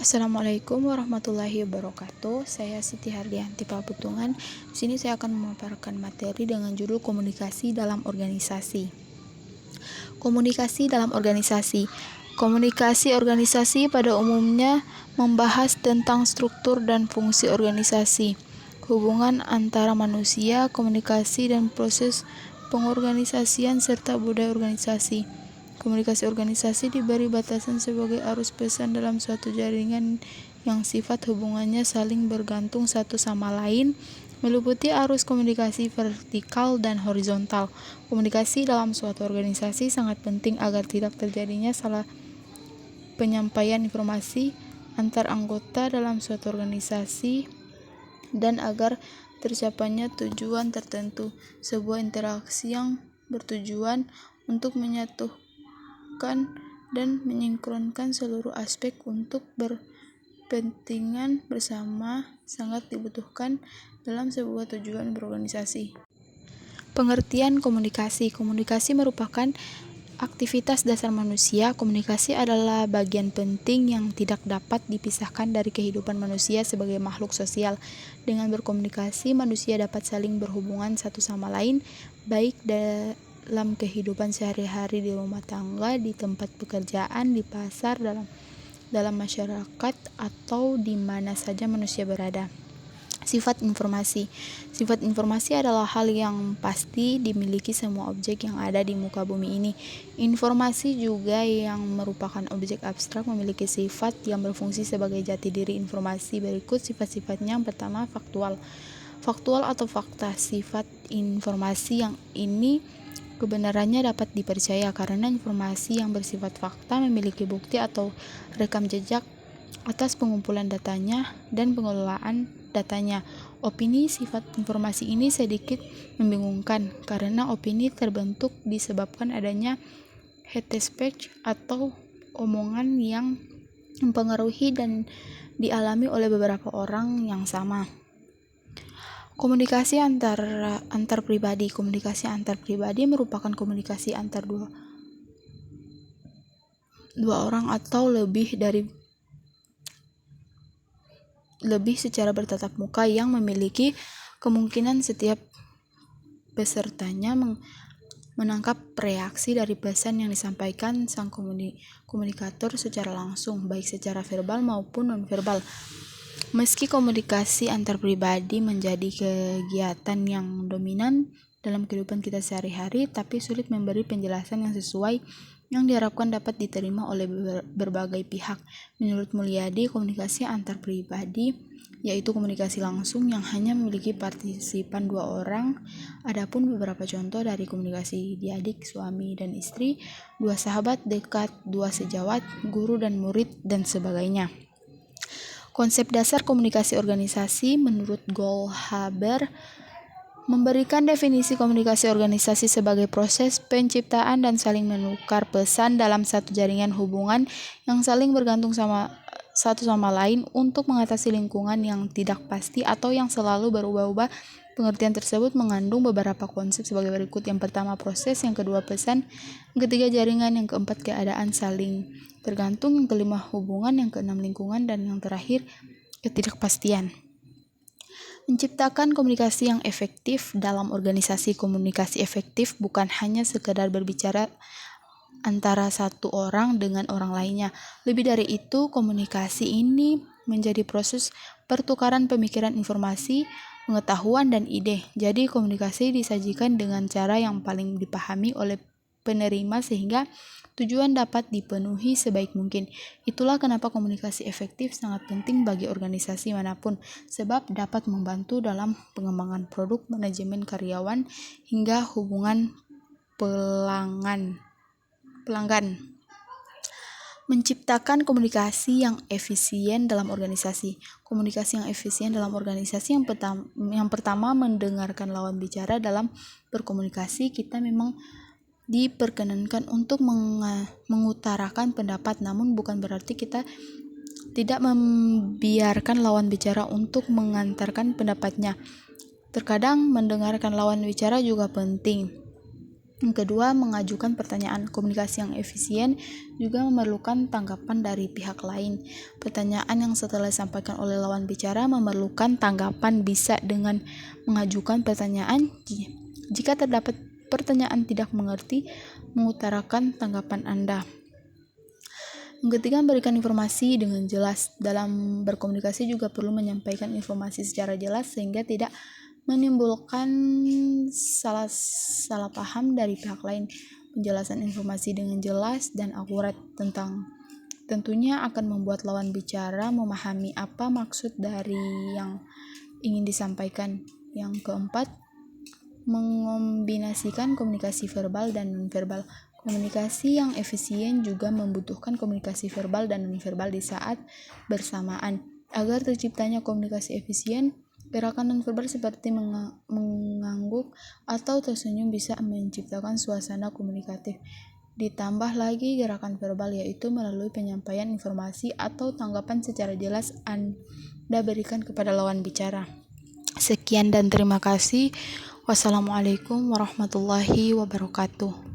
Assalamualaikum warahmatullahi wabarakatuh. Saya Siti Hardianti Pabutungan. Di sini saya akan memaparkan materi dengan judul komunikasi dalam organisasi. Komunikasi dalam organisasi. Komunikasi organisasi pada umumnya membahas tentang struktur dan fungsi organisasi, hubungan antara manusia, komunikasi dan proses pengorganisasian serta budaya organisasi. Komunikasi organisasi diberi batasan sebagai arus pesan dalam suatu jaringan yang sifat hubungannya saling bergantung satu sama lain, meliputi arus komunikasi vertikal dan horizontal. Komunikasi dalam suatu organisasi sangat penting agar tidak terjadinya salah penyampaian informasi antar anggota dalam suatu organisasi dan agar tercapainya tujuan tertentu. Sebuah interaksi yang bertujuan untuk menyatukan dan menyinkronkan seluruh aspek untuk berkepentingan bersama sangat dibutuhkan dalam sebuah tujuan berorganisasi. Pengertian komunikasi. Komunikasi merupakan aktivitas dasar manusia. Komunikasi adalah bagian penting yang tidak dapat dipisahkan dari kehidupan manusia sebagai makhluk sosial. Dengan berkomunikasi, manusia dapat saling berhubungan satu sama lain, baik dalam kehidupan sehari-hari di rumah tangga, di tempat pekerjaan, di pasar, dalam masyarakat, atau di mana saja manusia berada. Sifat informasi. Sifat informasi adalah hal yang pasti dimiliki semua objek yang ada di muka bumi ini. Informasi juga yang merupakan objek abstrak memiliki sifat yang berfungsi sebagai jati diri informasi. Berikut sifat-sifatnya. Yang pertama, faktual. Faktual atau fakta. Sifat informasi yang ini kebenarannya dapat dipercaya karena informasi yang bersifat fakta memiliki bukti atau rekam jejak atas pengumpulan datanya dan pengelolaan datanya. Opini. Sifat informasi ini sedikit membingungkan karena opini terbentuk disebabkan adanya head speech atau omongan yang mempengaruhi dan dialami oleh beberapa orang yang sama. Komunikasi antar pribadi. Komunikasi antar pribadi merupakan komunikasi antar dua orang atau lebih secara bertatap muka yang memiliki kemungkinan setiap pesertanya menangkap reaksi dari pesan yang disampaikan sang komunikator secara langsung, baik secara verbal maupun nonverbal. Meski komunikasi antar pribadi menjadi kegiatan yang dominan dalam kehidupan kita sehari-hari, tapi sulit memberi penjelasan yang sesuai yang diharapkan dapat diterima oleh berbagai pihak. Menurut Mulyadi, komunikasi antar pribadi yaitu komunikasi langsung yang hanya memiliki partisipan dua orang. Adapun beberapa contoh dari komunikasi di adik, suami dan istri, dua sahabat dekat, dua sejawat, guru dan murid, dan sebagainya. Konsep dasar komunikasi organisasi menurut Goldhaber memberikan definisi komunikasi organisasi sebagai proses penciptaan dan saling menukar pesan dalam satu jaringan hubungan yang saling bergantung satu sama lain untuk mengatasi lingkungan yang tidak pasti atau yang selalu berubah-ubah. Pengertian tersebut mengandung beberapa konsep sebagai berikut. Yang pertama, proses. Yang kedua, pesan. Yang ketiga, jaringan. Yang keempat, keadaan saling tergantung. Yang kelima, hubungan. Yang keenam, lingkungan. Dan yang terakhir, ketidakpastian. Menciptakan komunikasi yang efektif dalam organisasi. Komunikasi efektif bukan hanya sekedar berbicara antara satu orang dengan orang lainnya. Lebih dari itu, komunikasi ini menjadi proses pertukaran pemikiran, informasi, pengetahuan, dan ide. Jadi komunikasi disajikan dengan cara yang paling dipahami oleh penerima sehingga tujuan dapat dipenuhi sebaik mungkin. Itulah kenapa komunikasi efektif sangat penting bagi organisasi manapun, sebab dapat membantu dalam pengembangan produk, manajemen karyawan, hingga hubungan pelanggan. Menciptakan komunikasi yang efisien dalam organisasi. Komunikasi yang efisien dalam organisasi yang pertama mendengarkan lawan bicara. Dalam berkomunikasi kita memang diperkenankan untuk mengutarakan pendapat, namun bukan berarti kita tidak membiarkan lawan bicara untuk mengantarkan pendapatnya. Terkadang mendengarkan lawan bicara juga penting. Yang kedua, mengajukan pertanyaan. Komunikasi yang efisien juga memerlukan tanggapan dari pihak lain. Pertanyaan yang setelah disampaikan oleh lawan bicara memerlukan tanggapan, bisa dengan mengajukan pertanyaan. Jika terdapat pertanyaan tidak mengerti, mengutarakan tanggapan Anda. Yang ketiga, memberikan informasi dengan jelas. Dalam berkomunikasi juga perlu menyampaikan informasi secara jelas sehingga tidak menimbulkan salah paham dari pihak lain. Penjelasan informasi dengan jelas dan akurat tentunya akan membuat lawan bicara memahami apa maksud dari yang ingin disampaikan. Yang keempat, mengombinasikan komunikasi verbal dan nonverbal. Komunikasi yang efisien juga membutuhkan komunikasi verbal dan nonverbal di saat bersamaan. Agar terciptanya komunikasi efisien, gerakan nonverbal seperti mengangguk atau tersenyum bisa menciptakan suasana komunikatif. Ditambah lagi gerakan verbal, yaitu melalui penyampaian informasi atau tanggapan secara jelas Anda berikan kepada lawan bicara. Sekian dan terima kasih. Wassalamualaikum warahmatullahi wabarakatuh.